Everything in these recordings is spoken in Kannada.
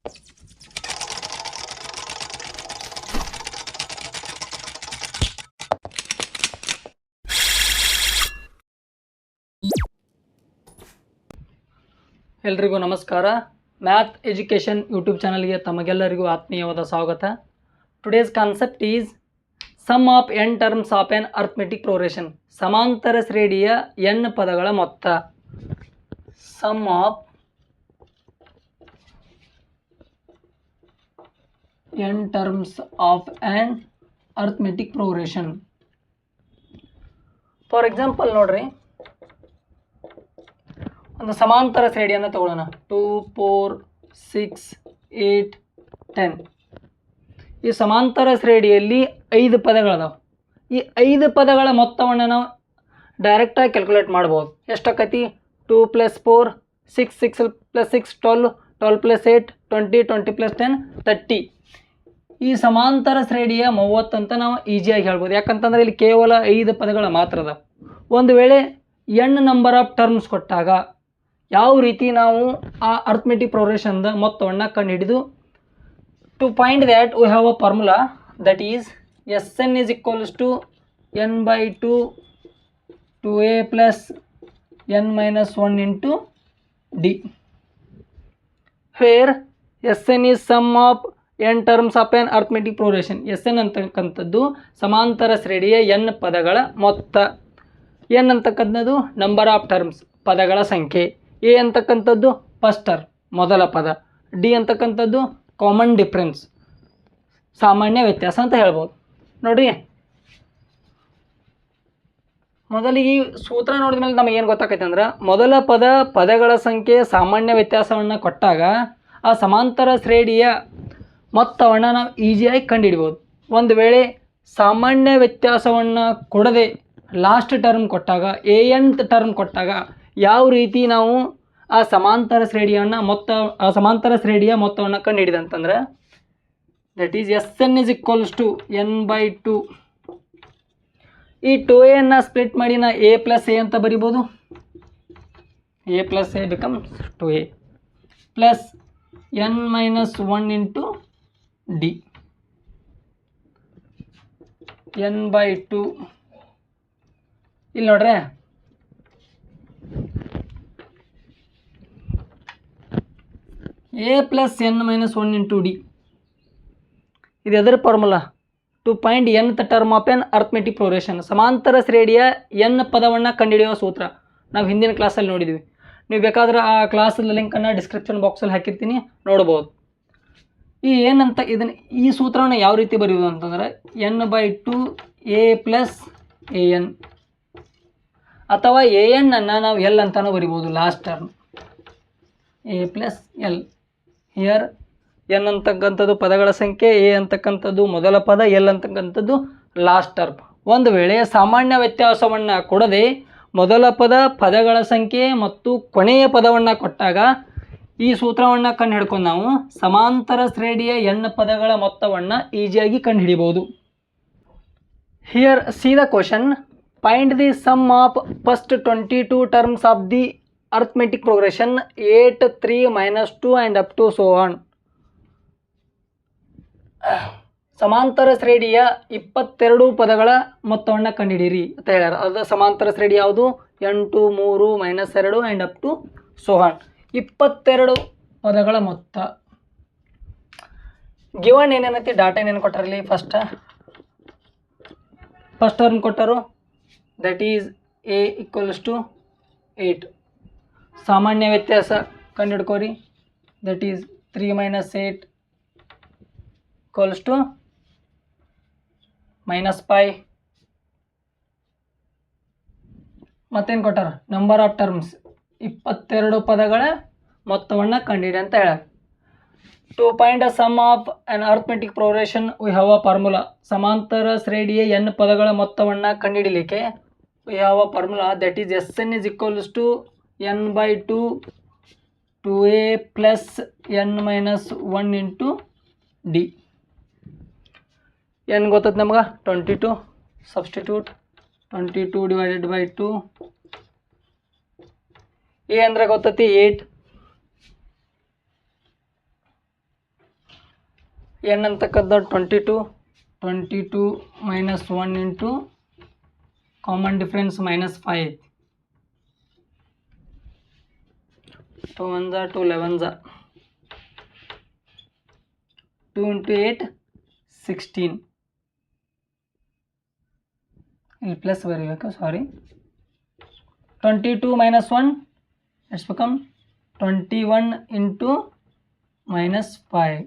ಎಲ್ರಿಗೂ ನಮಸ್ಕಾರ. ಮ್ಯಾಥ್ ಎಜುಕೇಷನ್ ಯೂಟ್ಯೂಬ್ ಚಾನಲ್ಗೆ ತಮಗೆಲ್ಲರಿಗೂ ಆತ್ಮೀಯವಾದ ಸ್ವಾಗತ. Today's concept is sum of n terms of an arithmetic progression. ಸಮಾಂತರ ಶ್ರೇಣಿಯ ಎನ್ ಪದಗಳ ಮೊತ್ತ. Sum of n terms of an arithmetic progression. For example ನೋಡ್ರಿ, ಒಂದು ಸಮಾಂತರ ಶ್ರೇಣಿಯನ್ನು ತಗೊಳ್ಳೋಣ. 2, 4, 6, 8, 10. ಈ ಸಮಾಂತರ ಶ್ರೇಣಿಯಲ್ಲಿ 5 ಪದಗಳದಾವೆ. ಈ 5 ಪದಗಳ ಮೊತ್ತವನ್ನು ನಾವು ಡೈರೆಕ್ಟಾಗಿ ಕ್ಯಾಲ್ಕುಲೇಟ್ ಮಾಡ್ಬೋದು. ಎಷ್ಟಾಕತಿ? 2 + 4 6, 6 + 6 12, 12 + 8 20, 20 + 10 30. ಈ ಸಮಾಂತರ ಶ್ರೇಣಿಯ 30 ಅಂತ ನಾವು ಈಸಿಯಾಗಿ ಹೇಳ್ಬೋದು. ಯಾಕಂತಂದರೆ ಇಲ್ಲಿ ಕೇವಲ 5 ಪದಗಳ ಮಾತ್ರ ಅದಾವೆ. ಒಂದು ವೇಳೆ ಎನ್ ನಂಬರ್ ಆಫ್ ಟರ್ಮ್ಸ್ ಕೊಟ್ಟಾಗ ಯಾವ ರೀತಿ ನಾವು ಆ ಅರ್ಥಮೆಟಿಕ್ ಪ್ರೋಗ್ರೆಷನ್ದ ಮೊತ್ತವನ್ನು ಕಂಡುಹಿಡಿದು, to find that we have a formula that is Sn is equals to n/2 2a plus n minus 1 into d, where Sn is sum of n terms of an arithmetic progression. Sn ಅಂತಕ್ಕಂಥದ್ದು ಸಮಾಂತರ ಶ್ರೇಣಿಯ n ಪದಗಳ ಮೊತ್ತ. n ಅಂತಕ್ಕಂಥದ್ದು ನಂಬರ್ ಆಫ್ ಟರ್ಮ್ಸ್, ಪದಗಳ ಸಂಖ್ಯೆ. ಎ ಅಂತಕ್ಕಂಥದ್ದು ಫಸ್ಟ್ ಟರ್ಮ್, ಮೊದಲ ಪದ. ಡಿ ಅಂತಕ್ಕಂಥದ್ದು ಕಾಮನ್ ಡಿಫ್ರೆನ್ಸ್, ಸಾಮಾನ್ಯ ವ್ಯತ್ಯಾಸ ಅಂತ ಹೇಳ್ಬೋದು. ನೋಡಿರಿ, ಮೊದಲಿಗೆ ಈ ಸೂತ್ರ ನೋಡಿದ ಮೇಲೆ ನಮಗೆ ಏನು ಗೊತ್ತಾಕೈತೆ ಅಂದ್ರೆ, ಮೊದಲ ಪದಗಳ ಸಂಖ್ಯೆ ಸಾಮಾನ್ಯ ವ್ಯತ್ಯಾಸವನ್ನು ಕೊಟ್ಟಾಗ ಆ ಸಮಾಂತರ ಶ್ರೇಣಿಯ ಮೊತ್ತವನ್ನು ನಾವು ಈಸಿಯಾಗಿ ಕಂಡುಹಿಡ್ಬೋದು. ಒಂದು ವೇಳೆ ಸಾಮಾನ್ಯ ವ್ಯತ್ಯಾಸವನ್ನು ಕೊಡದೆ ಲಾಸ್ಟ್ ಟರ್ಮ್ ಕೊಟ್ಟಾಗ, nth ಟರ್ಮ್ ಕೊಟ್ಟಾಗ ಯಾವ ರೀತಿ ನಾವು ಆ ಸಮಾಂತರ ಶ್ರೇಣಿಯ ಮೊತ್ತವನ್ನು ಕಂಡುಹಿಡಿದಂತಂದ್ರೆ, that is Sn is equals to n/2. ಈ 2a ಸ್ಪ್ಲಿಟ್ ಮಾಡಿ ನಾ a + a ಅಂತ ಬರಿಬೋದು. a + a becomes 2a plus n minus 1 into d. n/2 ಇಲ್ಲಿ ನೋಡ್ರೆ, a plus n minus 1 into d. ಇದು ಎದರ formula? To find nth term of an arithmetic progression. ಸಮಾಂತರ ಶ್ರೇಣಿಯ n ಪದವನ್ನು ಕಂಡುಹಿಡಿಯುವ ಸೂತ್ರ ನಾವು ಹಿಂದಿನ ಕ್ಲಾಸಲ್ಲಿ ನೋಡಿದ್ವಿ. ನೀವು ಬೇಕಾದ್ರೆ ಆ ಕ್ಲಾಸಲ್ಲಿ ಲಿಂಕನ್ನು ಡಿಸ್ಕ್ರಿಪ್ಷನ್ ಬಾಕ್ಸಲ್ಲಿ ಹಾಕಿರ್ತೀನಿ, ನೋಡ್ಬೋದು. ಈ ಸೂತ್ರವನ್ನು ಯಾವ ರೀತಿ ಬರೆಯೋದು ಅಂತಂದರೆ, n/2 a plus an, ಅಥವಾ an ಅನ್ನು ನಾವು ಎಲ್ ಅಂತಾನು ಬರಿಬೋದು. Last term a plus l. Here N ಅಂತಕ್ಕಂಥದ್ದು ಪದಗಳ ಸಂಖ್ಯೆ, ಎ ಅಂತಕ್ಕಂಥದ್ದು ಮೊದಲ ಪದ, ಎಲ್ ಅಂತಕ್ಕಂಥದ್ದು ಲಾಸ್ಟ್ ಟರ್ಮ್. ಒಂದು ವೇಳೆ ಸಾಮಾನ್ಯ ವ್ಯತ್ಯಾಸವನ್ನು ಕೊಡದೆ ಮೊದಲ ಪದಗಳ ಸಂಖ್ಯೆ ಮತ್ತು ಕೊನೆಯ ಪದವನ್ನು ಕೊಟ್ಟಾಗ ಈ ಸೂತ್ರವನ್ನು ಕಂಡು ಹಿಡ್ಕೊಂಡು ನಾವು ಸಮಾಂತರ ಶ್ರೇಣಿಯ n ಪದಗಳ ಮೊತ್ತವನ್ನು ಈಸಿಯಾಗಿ ಕಂಡುಹಿಡಿಬೋದು. Here see the question. Find the sum of first 22 terms of the arithmetic progression 8, 3, -2 and up to so on. ಸಮಾಂತರ ಶ್ರೇಣಿಯ 22 ಪದಗಳ ಮೊತ್ತವನ್ನು ಕಂಡುಹಿಡಿಯಿರಿ ಅಂತ ಹೇಳ್ಯಾರ. ಅದು ಸಮಾಂತರ ಶ್ರೇಣಿ ಯಾವುದು? 8, 3, -2 and up to so on. 22 ಪದಗಳ ಮೊತ್ತ. ಗಿವನ್ ಏನೇನೈತಿ, ಡಾಟಾ ಏನೇನು ಕೊಟ್ಟಾರಲ್ಲಿ? ಫಸ್ಟ್ ಟರ್ಮ್ ಕೊಟ್ಟರು, ದಟ್ ಈಸ್ a = 8. ಸಾಮಾನ್ಯ ವ್ಯತ್ಯಾಸ ಕಂಡುಹಿಡ್ಕೋರಿ, ದಟ್ ಈಸ್ 3 - 8 = -5. ಮತ್ತೇನು ಕೊಟ್ಟಾರ? ನಂಬರ್ ಆಫ್ ಟರ್ಮ್ಸ್, 22 ಪದಗಳ ಮೊತ್ತವನ್ನು ಕಂಡುಹಿಡಿ ಅಂತ ಹೇಳ. To find a sum of an arithmetic progression we have a formula. ಸಮಾಂತರ ಶ್ರೇಣಿಯ n ಪದಗಳ ಮೊತ್ತವನ್ನು ಕಂಡುಹಿಡಲಿಕ್ಕೆ we have a formula, that is Sn is equals to n/2 2a plus n minus 1 into d. n ಗೊತ್ತದ ನಮ್ಗೆ 22. Substitute 22 divided by 2. a ಅಂದರೆ ಗೊತ್ತೈತಿ 8. n ಅಂತಕ್ಕಂಥ 22 minus 1 into common difference minus 5 2 1 2 11 2 into 8 16 ಇಲ್ಲಿ ಪ್ಲಸ್ ಬರೀಬೇಕು ಸಾರಿ 22 minus 1 it's become 21 into minus 5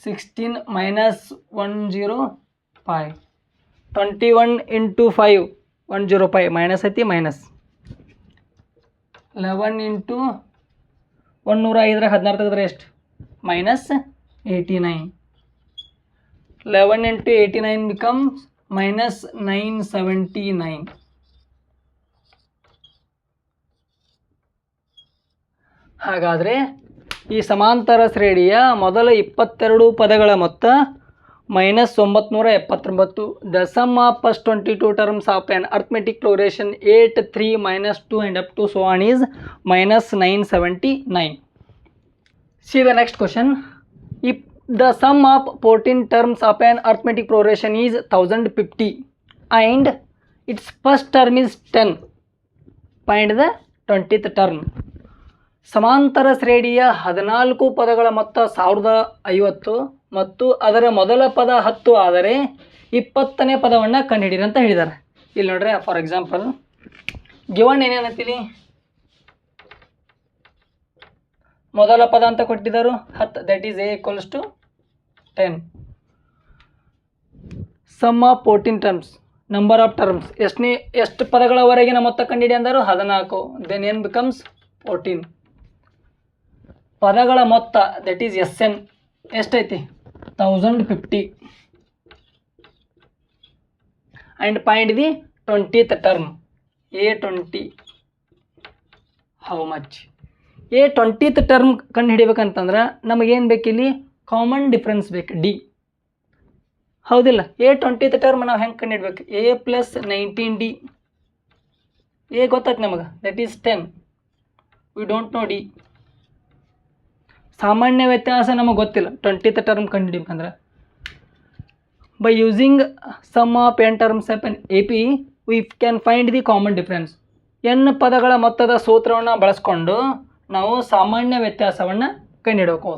16 minus 105 21 into 5 105 minus ಐತಿ minus 11 into 105 16 ತೆಗೆದ್ರೆ ಎಷ್ಟು minus 89 11 into 89 becomes minus 979 ಹಾಗಾದರೆ ಈ ಸಮಾಂತರ ಶ್ರೇಣಿಯ ಮೊದಲ 22 ಪದಗಳ ಮೊತ್ತ minus 979. The sum of first 22 terms of an arithmetic progression 8 3 minus 2 and up to so on is minus 979. See the next question. If the sum of 14 terms of an arithmetic progression is 1050 and its first term is 10, find the 20th term. ಸಮಾಂತರ ಶ್ರೇಣಿಯ 14 ಪದಗಳ ಮೊತ್ತ 1050 ಮತ್ತು ಅದರ ಮೊದಲ ಪದ 10 ಆದರೆ 20ನೇ ಪದವನ್ನು ಕಂಡುಹಿಡಿಯಿರಿ ಅಂತ ಹೇಳಿದ್ದಾರೆ. ಇಲ್ಲಿ ನೋಡ್ರಿ ಫಾರ್ ಎಕ್ಸಾಂಪಲ್ ಗಿವನ್ ಏನೇನಂತೀವಿ ಮೊದಲ ಪದ ಅಂತ ಕೊಟ್ಟಿದ್ದರು 10 that is a equals to 10. Sum of 14 terms number of terms ಎಷ್ಟು ಪದಗಳವರೆಗಿನ ಮೊತ್ತ ಕಂಡುಹಿಡಿ ಅಂದರು 14. ದೆನ್ ಏನ್ ಬಿಕಮ್ಸ್ 14. ಪದಗಳ ಮೊತ್ತ ದಟ್ ಈಸ್ SN ಎಷ್ಟೈತಿ 1050 and find the 20th term A20. How much A20th term ಕಂಡು ಹಿಡಿಬೇಕಂತಂದ್ರೆ ನಮಗೇನು ಬೇಕಿಲ್ಲಿ ಕಾಮನ್ ಡಿಫ್ರೆನ್ಸ್ ಬೇಕು D. ಹೌದಿಲ್ಲ A20th ಟರ್ಮ್ ನಾವು ಹೆಂಗೆ ಕಂಡು ಹಿಡ್ಬೇಕು A ಪ್ಲಸ್ 19D. A ಗೊತ್ತಾಯ್ತು ನಮಗೆ that is 10. We don't know D. ಸಾಮಾನ್ಯ ವ್ಯತ್ಯಾಸ ನಮಗೆ ಗೊತ್ತಿಲ್ಲ 20th ಟರ್ಮ್ ಕಂಡು ಹಿಡಿಬೇಕಂದ್ರೆ by using sum of n terms of an AP we can find the common difference. n ಪದಗಳ ಮೊತ್ತದ ಸೂತ್ರವನ್ನು ಬಳಸ್ಕೊಂಡು ನಾವು ಸಾಮಾನ್ಯ ವ್ಯತ್ಯಾಸವನ್ನು ಕಂಡುಹಿಡಬೇಕು.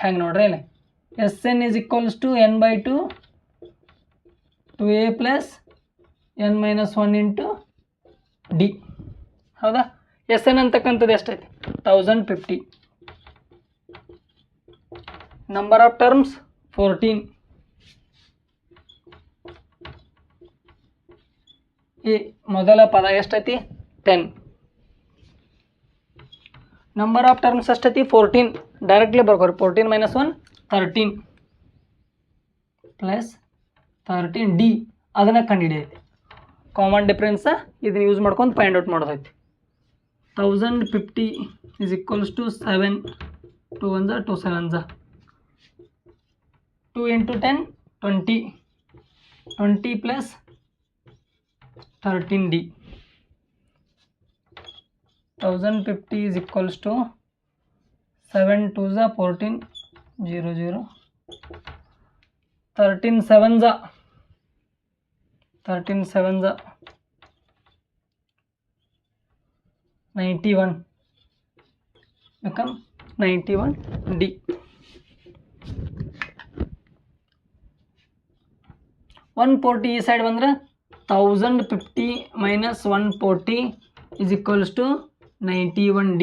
ಹೆಂಗೆ ನೋಡ್ರಿ ಇಲ್ಲಿ SN is equals to n/2 2a plus n-1 into D. ಹೌದಾ SN ಅಂತಕ್ಕಂಥದ್ದು ಎಷ್ಟೈತಿ 1050. Number of terms 14. ಈ ಮೊದಲ ಪದ ಎಷ್ಟೈತಿ 10. ನಂಬರ್ ಆಫ್ ಟರ್ಮ್ಸ್ ಎಷ್ಟೈತಿ 14. ಡೈರೆಕ್ಟ್ಲಿ ಬರ್ಕೋರಿ 14 minus 1 13 ಪ್ಲಸ್ 13D ಅದನ್ನು ಕಂಡುಹಿಡಿಯೈತಿ. ಕಾಮನ್ ಡಿಫ್ರೆನ್ಸ್ ಇದನ್ನು ಯೂಸ್ ಮಾಡ್ಕೊಂಡು find out ಮಾಡೋದೈತಿ. 1050 is equals to 7 2 1 2 7 2 into 10 20 20 plus 13D. 1050 is equals to 7 2 14 0 0 13 7 91 become 91D. 140 ಈ ಸೈಡ್ ಬಂದರೆ 1050 minus 140 is equals to 91D.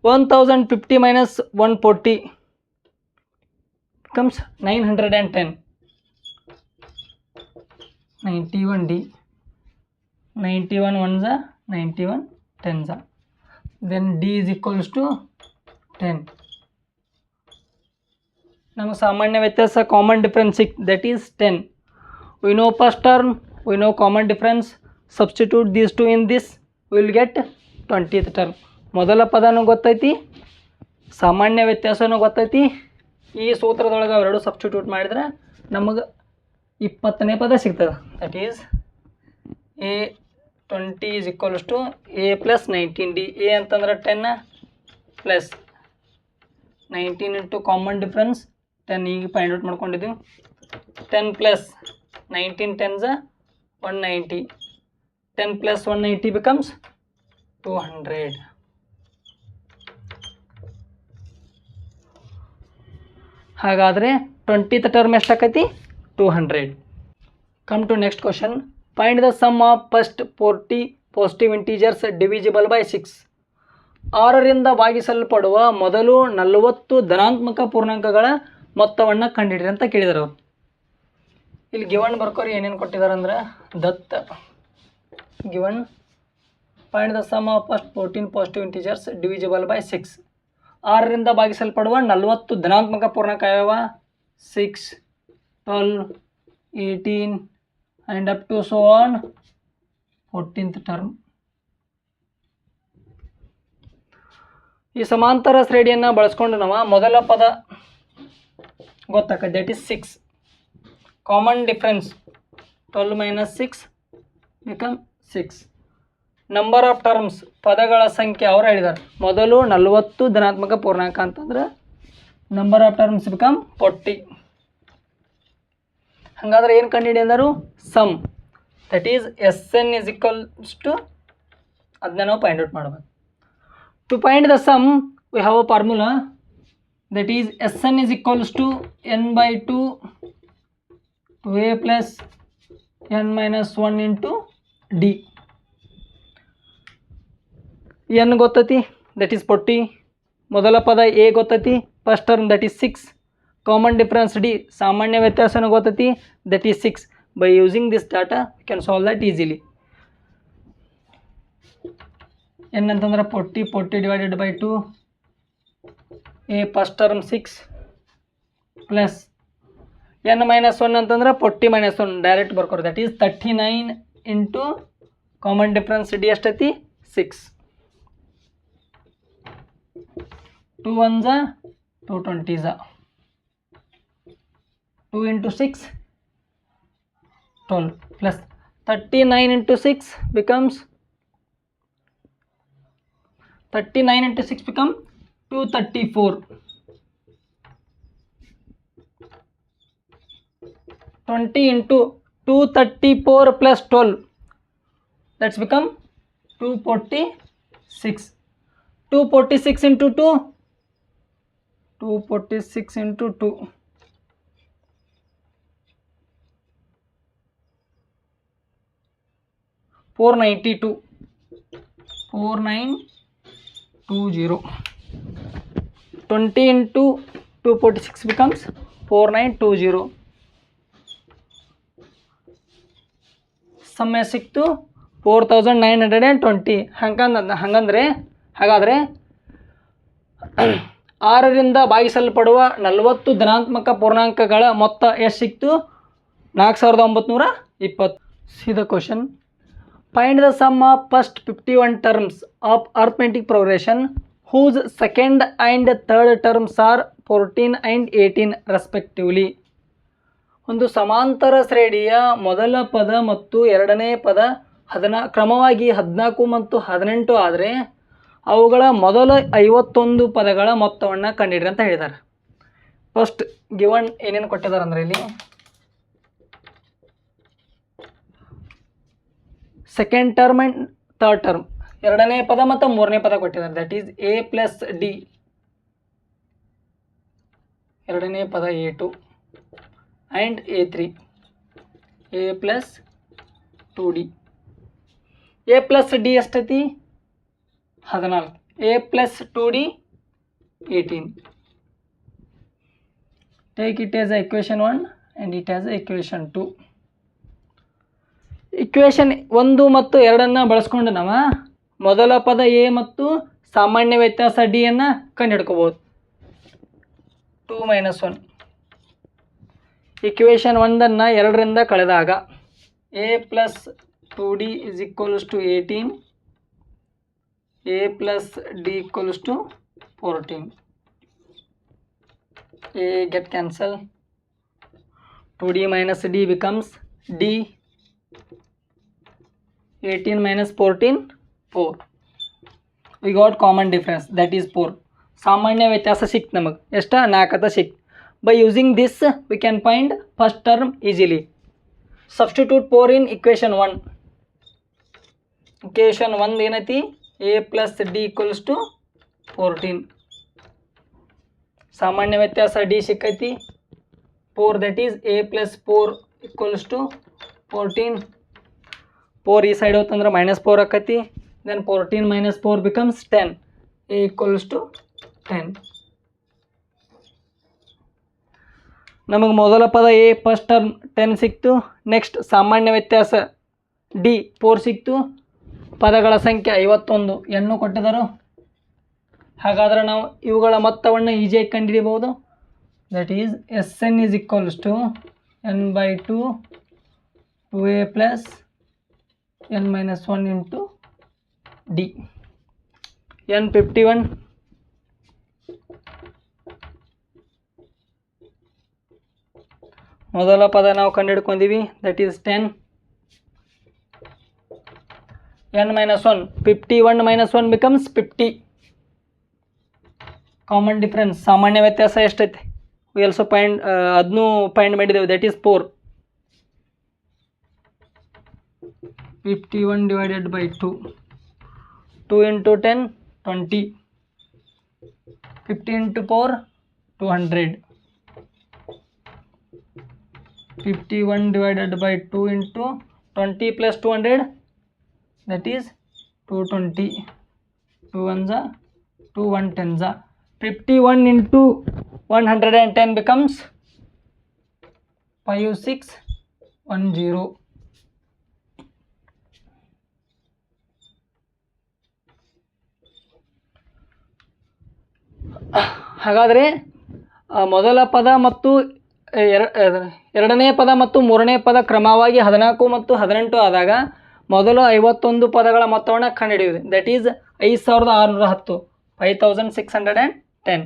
1050 minus 140 becomes 910. 91D. 91 ones are 91 tens are. Then D is equals to 10. ನಮಗೆ ಸಾಮಾನ್ಯ ವ್ಯತ್ಯಾಸ common difference that is 10. We know first term, we know common difference, substitute these two in this, we will get 20th term. ಮೊದಲ ಪದನೂ ಗೊತ್ತೈತಿ ಸಾಮಾನ್ಯ ವ್ಯತ್ಯಾಸನೂ ಗೊತ್ತೈತಿ. ಈ ಸೂತ್ರದೊಳಗೆ ಅವೆರಡು ಸಬ್ಸ್ಟಿಟ್ಯೂಟ್ ಮಾಡಿದ್ರೆ ನಮಗೆ 20ನೇ ಪದ ಸಿಗ್ತದೆ. That is A20 is equals to A plus 19D. A ಅಂತಂದ್ರೆ 10 ಪ್ಲಸ್ 19 ಇಂಟು ಕಾಮನ್ ಡಿಫ್ರೆನ್ಸ್ 10 ಈಗ ಫೈಂಡ್ ಔಟ್ ಮಾಡ್ಕೊಂಡಿದ್ದೀವಿ. 10 ಪ್ಲಸ್ 19 10s 190. 10 plus 190 becomes 200. ಹಾಗಾದರೆ 20th ಟರ್ಮ್ ಎಷ್ಟಾಕೈತಿ? 200. Come to next question. Find the sum of first 40 positive integers divisible by 6. 6ರಿಂದ ಭಾಗಿಸಲ್ಪಡುವ ಮೊದಲು 40 ಧನಾತ್ಮಕ ಪೂರ್ಣಾಂಕಗಳ ಮೊತ್ತವನ್ನು ಕಂಡುಹಿಡಿರಿ ಅಂತ ಕೇಳಿದರು ಅವರು. ಇಲ್ಲಿ ಗಿವನ್ ಬರ್ಕೋರಿ ಏನೇನು ಕೊಟ್ಟಿದ್ದಾರೆ ಅಂದ್ರೆ ದತ್ತ given find the sum of first 14 positive integers divisible by 6. 6ರಿಂದ ಭಾಗಿಸಲ್ಪಡುವ 40 ಧನಾತ್ಮಕ ಪೂರ್ಣಾಂಕ ಯಾವ? 6, 12, 18 and up to so on 14th term. ಈ ಸಮಾಂತರ ಶ್ರೇಣಿಯನ್ನು ಬಳಸ್ಕೊಂಡು ನಾವು ಮೊದಲ ಪದ ಗೊತ್ತಾಕ that is 6. Common difference 12 minus 6 become 6. Number of terms ಪದಗಳ ಸಂಖ್ಯೆ ಅವ್ರು ಹೇಳಿದ್ದಾರೆ. ಮೊದಲು 40 ಧನಾತ್ಮಕ ಪೂರ್ಣಾಂಕ ಅಂತಂದ್ರೆ ನಂಬರ್ ಆಫ್ ಟರ್ಮ್ಸ್ ಬಿಕಮ್ 40. ಹಾಗಾದ್ರೆ ಏನು ಕಂಡುಹಿಡಿ ಅಂದರು? Sum that is SN is equals to ಅದನ್ನ ನಾವು ಫೈಂಡ್ ಔಟ್ ಮಾಡಬೇಕು. To find the sum we have a formula that is SN is equals to n/2 2a plus n minus 1 into d. n ಗೊತ್ತೈತಿ ದಟ್ ಈಸ್ 40. ಮೊದಲ ಪದ a ಗೊತ್ತೈತಿ first term that is 6. Common difference d ಸಾಮಾನ್ಯ ವ್ಯತ್ಯಾಸನ ಗೊತ್ತೈತಿ that is 6. By using this data you can solve that easily. n ಅಂತಂದ್ರೆ 40 divided by 2 a first term 6 plus n minus 1 ಅಂತಂದ್ರೆ 40 minus 1 ಡೈರೆಕ್ಟ್ ಬರ್ಕೋರು that is 39 into common difference d ಎಷ್ಟೈತಿ 6. 2 1s 2 20s 2 into 6 12 plus 39 into 6 becomes 234. 20 into 234 plus 12 that's become 246. 246 into 2 246 into 2 492 4920. 20 into 246 becomes 4920. ಸಮಯ ಸಿಕ್ತು 4920. ಹಾಗಾದರೆ 6ರಿಂದ ಭಾಗಿಸಲ್ಪಡುವ 40 ಧನಾತ್ಮಕ ಪೂರ್ಣಾಂಕಗಳ ಮೊತ್ತ ಎಷ್ಟು ಸಿಕ್ತು? 4920. See the question. Find the sum of first 51 terms of arithmetic progression whose second and third terms are 14 and 18 respectively. ಒಂದು ಸಮಾಂತರ ಶ್ರೇಣಿಯ ಮೊದಲ ಪದ ಮತ್ತು ಎರಡನೇ ಪದ ಕ್ರಮವಾಗಿ 14 ಮತ್ತು 18 ಆದರೆ ಅವುಗಳ ಮೊದಲ 51 ಪದಗಳ ಮೊತ್ತವನ್ನು ಕಂಡುಹಿಡಿರಿ ಅಂತ ಹೇಳಿದ್ದಾರೆ. ಫಸ್ಟ್ ಗಿವನ್ ಏನೇನು ಕೊಟ್ಟಿದ್ದಾರೆ ಅಂದರೆ ಇಲ್ಲಿ second term and third term ಎರಡನೇ ಪದ ಮತ್ತು ಮೂರನೇ ಪದ ಕೊಟ್ಟಿದ್ದಾರೆ that is a plus D. ಎರಡನೇ ಪದ a2 and a3 a plus 2d. a plus D ಎಷ್ಟೈತಿ 14. a plus 2d 18. Take it as equation 1 and it as equation 2. Equation 1 ಮತ್ತು 2 ಬಳಸ್ಕೊಂಡು ನಾವು ಮೊದಲ ಪದ a ಮತ್ತು ಸಾಮಾನ್ಯ ವ್ಯತ್ಯಾಸ d ಅನ್ನು ಕಂಡುಹಿಡ್ಕೋಬೋದು. 2 minus 1. Equation 1 2ರಿಂದ ಕಳೆದಾಗ a plus 2d is equals to 18. a plus d equals to 14. a get cancel. 2d minus d becomes d. 18 minus 14 4. We got common difference that is 4. ಸಾಮಾನ್ಯ ವ್ಯತ್ಯಾಸ ಸಿಕ್ತು ನಮಗೆ ಎಷ್ಟು 4 ಅಂತ ಸಿಕ್ತು. By using this we can find first term easily. Substitute 4 in equation 1. Equation 1 ಏನೈತಿ a plus d equals to 14. ಸಾಮಾನ್ಯ ವ್ಯತ್ಯಾಸ ಡಿ ಸಿಕ್ಕೈತಿ 4, that is a plus 4 equals to 14. 4 ಈ ಸೈಡ್ ಹೋತಂದ್ರೆ -4 ಆಕೈತಿ. Then 14 minus 4 becomes 10. a equals to 10. ನಮಗೆ ಮೊದಲ ಪದ a ಫಸ್ಟ್ ಟರ್ಮ್ 10 ಸಿಕ್ತು. ನೆಕ್ಸ್ಟ್ ಸಾಮಾನ್ಯ ವ್ಯತ್ಯಾಸ ಡಿ 4 ಸಿಕ್ತು. ಪದಗಳ ಸಂಖ್ಯೆ 51 ಎನ್ನು ಕೊಟ್ಟಿದ್ದಾರೆ. ಹಾಗಾದರೆ ನಾವು ಇವುಗಳ ಮೊತ್ತವನ್ನು ಈಜಿಯಾಗಿ ಕಂಡುಹಿಡಿಯಬಹುದು. That is Sn is equals to n/2 2a plus n minus 1 into d. n 51 ಮೊದಲ ಪದ ನಾವು ಕಂಡುಹಿಡ್ಕೊಂಡಿವಿ. That is 10. n minus 1 51 minus 1 becomes 50. Common difference ಸಾಮಾನ್ಯ ವ್ಯತ್ಯಾಸ ಎಷ್ಟೈತೆ ವಿ ಆಲ್ಸೋ ಅದನ್ನು ಫೈಂಡ್ ಮಾಡಿದ್ದೇವೆ. That is 4. 51 divided by 2. 2 into 10 20. 50 into 4 200. 51 divided by 2 into 20 plus 200, that is 220. 2 ones are 2 110s are 51 into 110 becomes 5610. ಹಾಗಾದರೆ ಮೊದಲ ಪದ ಮತ್ತು ಎರಡನೇ ಪದ ಮತ್ತು ಮೂರನೇ ಪದ ಕ್ರಮವಾಗಿ 14 ಮತ್ತು 18 ಆದಾಗ ಮೊದಲು 51 ಪದಗಳ ಮೊತ್ತವನ್ನು ಕಂಡುಹಿಡಿಯುವುದು. That is 5610 5610.